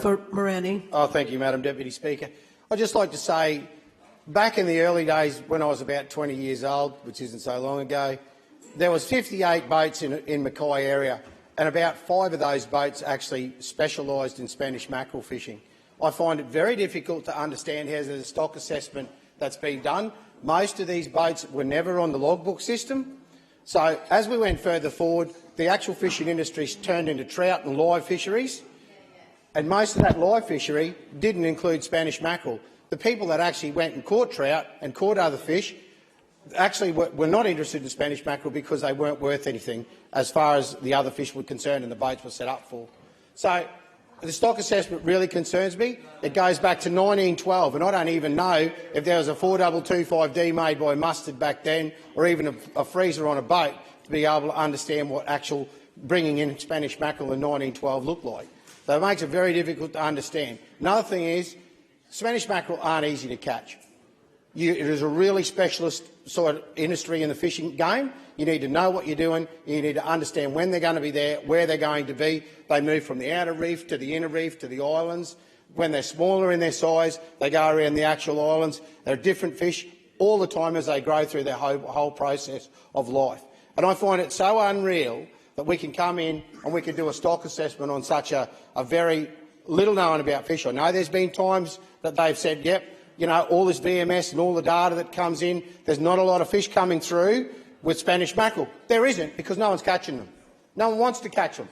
for Morani. Oh, thank you, Madam Deputy Speaker. I'd just like to say, back in the early days when I was about 20 years old, which isn't so long ago, there was 58 boats in Mackay area, and about 5 of those boats actually specialised in Spanish mackerel fishing. I find it very difficult to understand how there's a stock assessment that's been done. Most of these boats were never on the logbook system. So as we went further forward, the actual fishing industry turned into trout and live fisheries, and most of that live fishery didn't include Spanish mackerel. The people that actually went and caught trout and caught other fish actually were not interested in Spanish mackerel because they weren't worth anything as far as the other fish were concerned and the boats were set up for. So the stock assessment really concerns me. It goes back to 1912, and I don't even know if there was a 4225D made by Mustard back then, or even a freezer on a boat to be able to understand what actual bringing in Spanish mackerel in 1912 looked like. So it makes it very difficult to understand. Another thing is, Spanish mackerel aren't easy to catch. It is a really specialist sort of industry in the fishing game. You need to know what you're doing. You need to understand when they're going to be there, where they're going to be. They move from the outer reef to the inner reef to the islands. When they're smaller in their size, they go around the actual islands. They're different fish all the time as they grow through their whole process of life. And I find it so unreal that we can come in and we can do a stock assessment on such a very little known about fish. I know there's been times that they've said, yep, you know, all this VMS and all the data that comes in, there's not a lot of fish coming through with Spanish mackerel. There isn't, because no one's catching them. No one wants to catch them.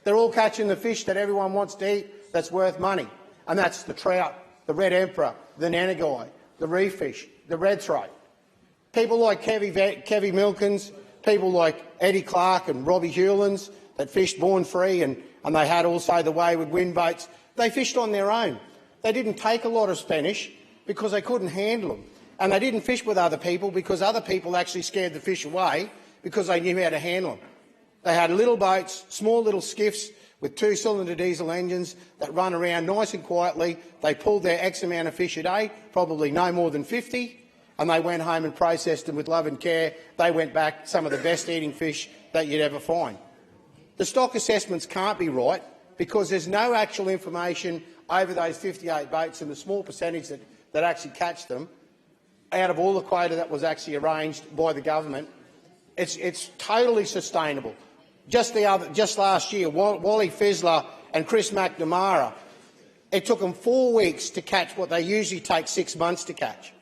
They're all catching the fish that everyone wants to eat that's worth money, and that's the trout, the red emperor, the nanagai, the reef fish, the red throat. People like Kevy Milkins, people like Eddie Clark and Robbie Hewlins that fished Born Free, and they had also the Wayward Wind boats. They fished on their own. They didn't take a lot of Spanish because they couldn't handle them. And they didn't fish with other people because other people actually scared the fish away because they knew how to handle them. They had little boats, small little skiffs with 2-cylinder diesel engines that run around nice and quietly. They pulled their X amount of fish a day, probably no more than 50, and they went home and processed them with love and care. They went back some of the best eating fish that you'd ever find. The stock assessments can't be right because there's no actual information over those 58 boats and the small percentage that actually catch them out of all the quota that was actually arranged by the government. It's totally sustainable. Just last year, Wally Fizzler and Chris McNamara, it took them 4 weeks to catch what they usually take 6 months to catch.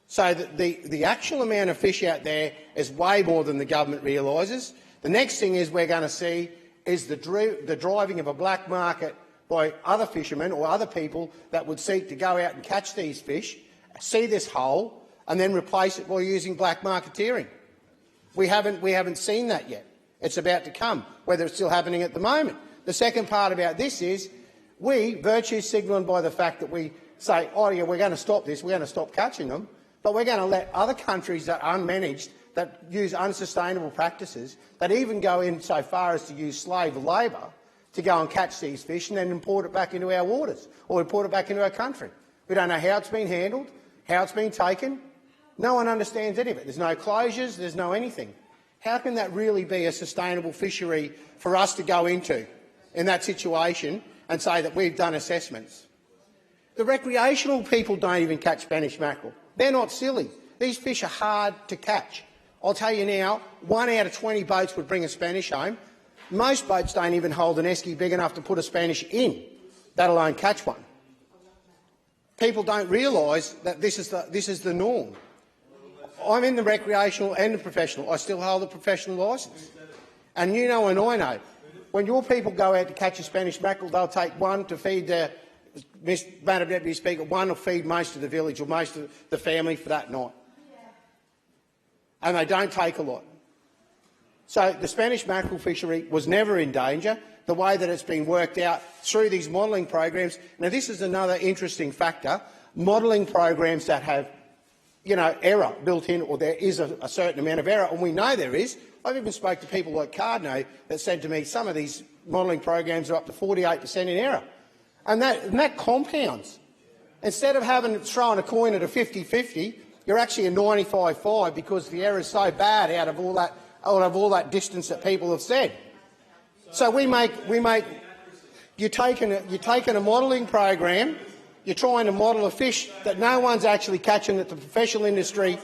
So the actual amount of fish out there is way more than the government realises. The next thing is we're going to see is the driving of a black market by other fishermen or other people that would seek to go out and catch these fish, see this hole, and then replace it by using black marketeering. We haven't seen that yet. It's about to come, whether it's still happening at the moment. The second part about this is we virtue signalling by the fact that we say, oh yeah, we're going to stop this, we're going to stop catching them, but we're going to let other countries that are unmanaged, that use unsustainable practices, that even go in so far as to use slave labour to go and catch these fish and then import it back into our waters or import it back into our country. We don't know how it's been handled, how it's been taken. No one understands any of it. There's no closures, there's no anything. How can that really be a sustainable fishery for us to go into in that situation and say that we've done assessments? The recreational people don't even catch Spanish mackerel. They're not silly. These fish are hard to catch. I'll tell you now, 1 out of 20 boats would bring a Spanish home. Most boats don't even hold an esky big enough to put a Spanish in, let alone catch one. People don't realise that this is the norm. I'm in the recreational and the professional. I still hold a professional licence. And you know and I know, when your people go out to catch a Spanish mackerel, they'll take one to feed Madam Deputy Speaker, one will feed most of the village or most of the family for that night. And they don't take a lot. So the Spanish mackerel fishery was never in danger. The way that it's been worked out through these modelling programs. Now, this is another interesting factor. Modelling programs that have, error built in, or there is a certain amount of error, and we know there is. I've even spoke to people like Cardno that said to me some of these modelling programs are up to 48% in error. And that compounds. Instead of throwing a coin at a 50-50, you're actually a 95-5 because the error is so bad out of all that distance that people have said. So we make you're taking a modelling program, you're trying to model a fish that no one's actually catching, that the professional industry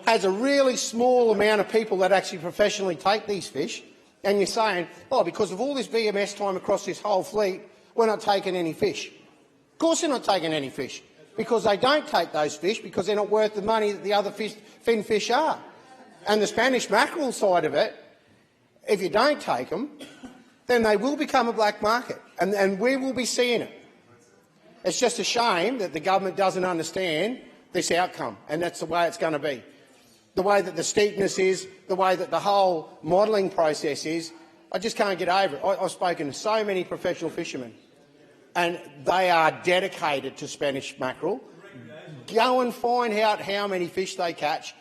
has a really small amount of people that actually professionally take these fish, and you're saying, oh, because of all this BMS time across this whole fleet, we're not taking any fish. Of course they're not taking any fish, because they don't take those fish because they're not worth the money that the other fin fish are. And the Spanish mackerel side of it, if you don't take them, then they will become a black market, and we will be seeing it. It's just a shame that the government doesn't understand this outcome, and that's the way it's going to be. The way that the steepness is, the way that the whole modelling process is, I just can't get over it. I've spoken to so many professional fishermen, and they are dedicated to Spanish mackerel. Go and find out how many fish they catch,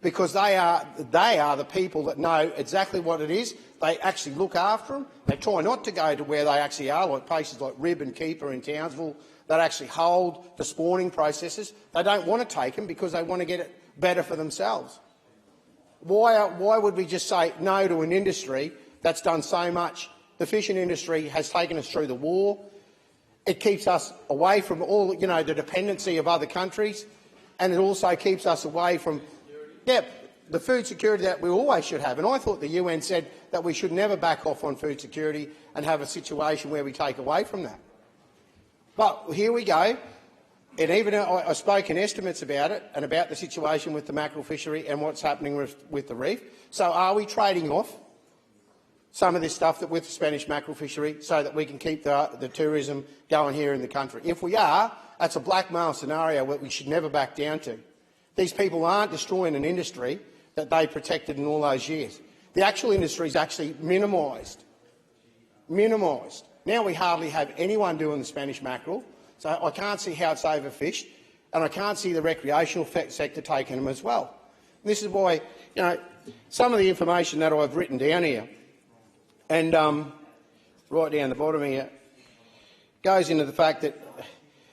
because they are the people that know exactly what it is. They actually look after them. They try not to go to where they actually are, like places like Rib and Keeper in Townsville, that actually hold the spawning processes. They don't want to take them because they want to get it better for themselves. Why would we just say no to an industry that's done so much? The fishing industry has taken us through the war. It keeps us away from all, the dependency of other countries, and it also keeps us away from, the food security that we always should have. And I thought the UN said that we should never back off on food security and have a situation where we take away from that. But here we go. And even I've spoken estimates about it and about the situation with the mackerel fishery and what's happening with the reef. So are we trading off some of this stuff with the Spanish mackerel fishery so that we can keep the tourism going here in the country? If we are, that's a blackmail scenario that we should never back down to. These people aren't destroying an industry that they protected in all those years. The actual industry is actually minimised. Now we hardly have anyone doing the Spanish mackerel, so I can't see how it's overfished, and I can't see the recreational sector taking them as well. And this is why, some of the information that I've written down here, and right down the bottom here, goes into the fact that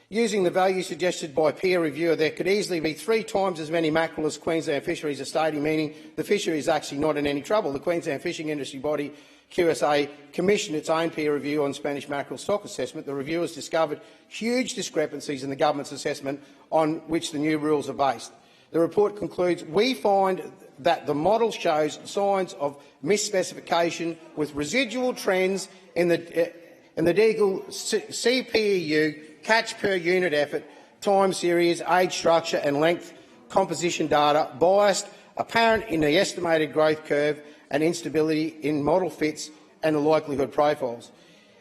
using the value suggested by peer reviewer, there could easily be 3 times as many mackerel as Queensland Fisheries are stating, meaning the fishery is actually not in any trouble. The Queensland fishing industry body, QSA, commissioned its own peer review on Spanish mackerel stock assessment. The reviewers discovered huge discrepancies in the government's assessment on which the new rules are based. The report concludes, we find that the model shows signs of misspecification with residual trends in the Deagle CPEU catch per unit effort, time series, age structure and length composition data, biased, apparent in the estimated growth curve and instability in model fits and the likelihood profiles.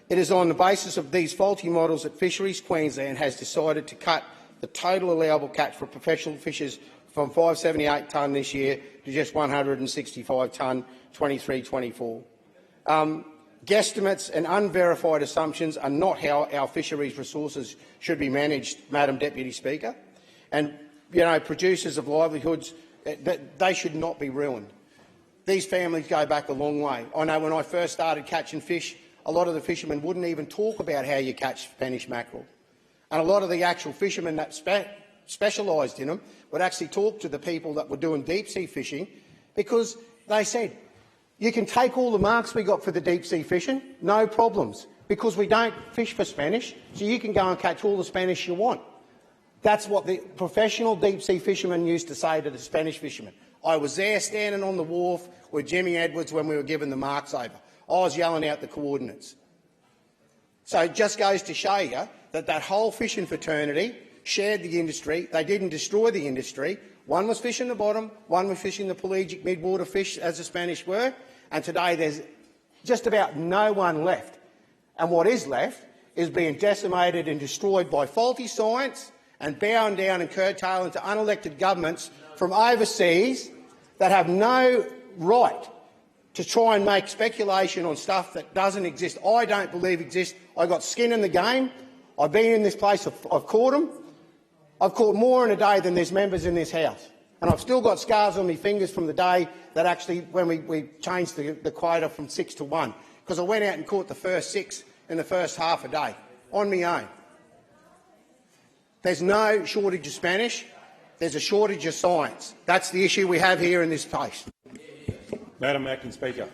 It is on the basis of these faulty models that Fisheries Queensland has decided to cut the total allowable catch for professional fishers from 578 tonne this year to just 165 tonne 23-24. Guesstimates and unverified assumptions are not how our fisheries resources should be managed, Madam Deputy Speaker. And, producers of livelihoods, they should not be ruined. These families go back a long way. I know when I first started catching fish, a lot of the fishermen wouldn't even talk about how you catch Spanish mackerel. And a lot of the actual fishermen that specialised in them would actually talk to the people that were doing deep-sea fishing, because they said, you can take all the marks we got for the deep-sea fishing, no problems, because we don't fish for Spanish, so you can go and catch all the Spanish you want. That's what the professional deep-sea fishermen used to say to the Spanish fishermen. I was there standing on the wharf with Jimmy Edwards when we were given the marks over. I was yelling out the coordinates. So it just goes to show you that that whole fishing fraternity shared the industry. They didn't destroy the industry. One was fishing the bottom, one was fishing the pelagic midwater fish, as the Spanish were, and today there's just about no one left. And what is left is being decimated and destroyed by faulty science and bound down and curtailed to unelected governments from overseas that have no right to try and make speculation on stuff that doesn't exist. I don't believe exists. I've got skin in the game. I've been in this place. I've caught them. I've caught more in a day than there's members in this House. And I've still got scars on my fingers from the day that actually when we changed the quota from 6 to 1, because I went out and caught the first 6 in the first half a day on my own. There's no shortage of Spanish. There's a shortage of science. That's the issue we have here in this place. Madam Acting Speaker.